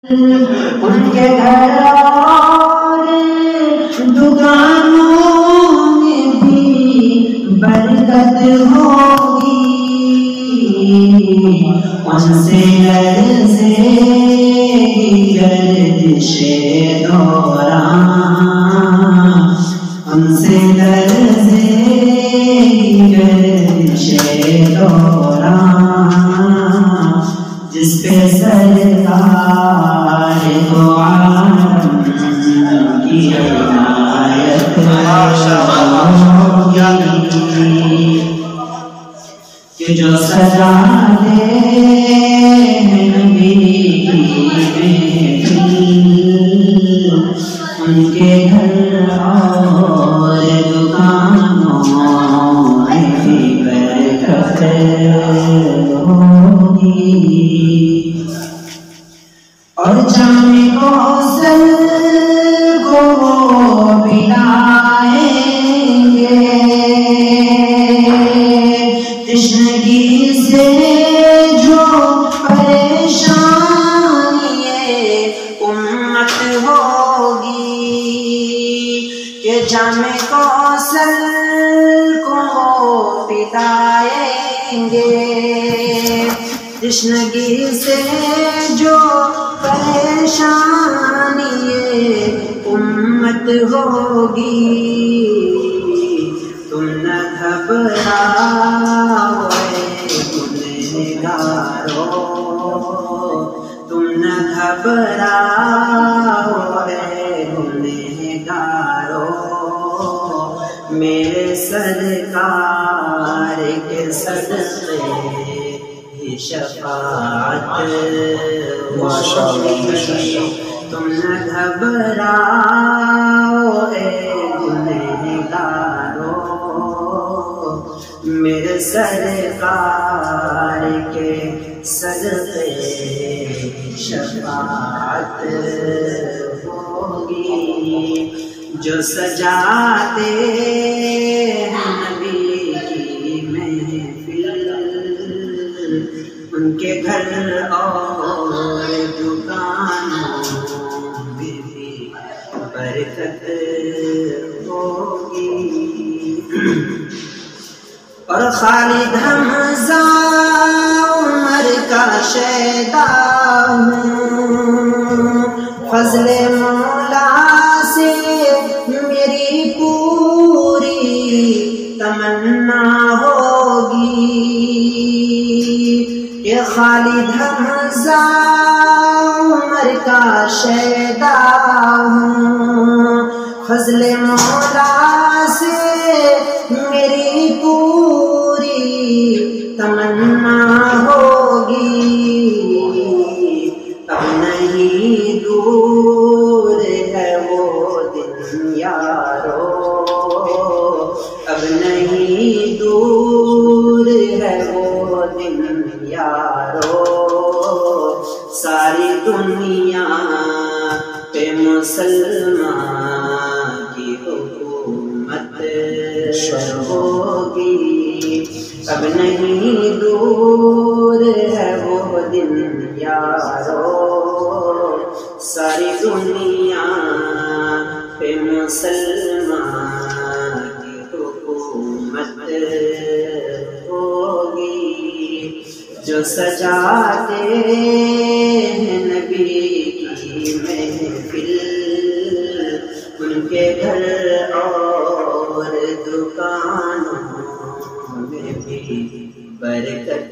ان کے گھر اور دکانوں میں بھی برکت ہوگی، ان سے لرزے گردش دوران، ان سے لرزے گردش دوران، جس پہ سرکار کو عالم کی عنایت ہوگی، کہ جو سجا دے نبی کی محفل، ان کے گھر اور دکانوں میں بھی برکت ہوگی، اور جام کوثر کو پلائیں گے، تشنگی سے جو پریشان یہ امت ہوگی، کہ جام کوثر کو پلائیں گے، تشنگی سے جو پریشان یہ امت ہوگی، تم نہ گھبراؤ اے گنہگارو، تم نہ گھبراؤ اے گنہگارو، میرے سرکار کے صدقے شفاعت ہوگی، تم نہ گھبراؤ اے گنہگارو، میرے سرکار کے صدقے شفاعت ہوگی، جو سجاتے ہیں نبی کی محفل، ان کے گھر اور دکانوں میں بھی برکت ہوگی، اور خالد حمزہ عمر کا شیدا ہوں، فضل مولا سے میری پوری تمنا ہوگی، کہ خالد حمزہ عمر کا شیدا ہوں، فضل مولا سے میری پوری تمنا ہوگی، اب نہیں دور ہے وہ دن یارو، اب نہیں دور ہے وہ دن یارو، ساری دنیا پہ مسلمان کی حکومت ہوگی، اب نہیں دور ہے وہ دن یارو، ساری دنیا پہ مسلمان کی حکومت ہوگی، جو سجاتے ہیں نبی کی محفل، ان کے گھر اور دکانوں میں بھی برکت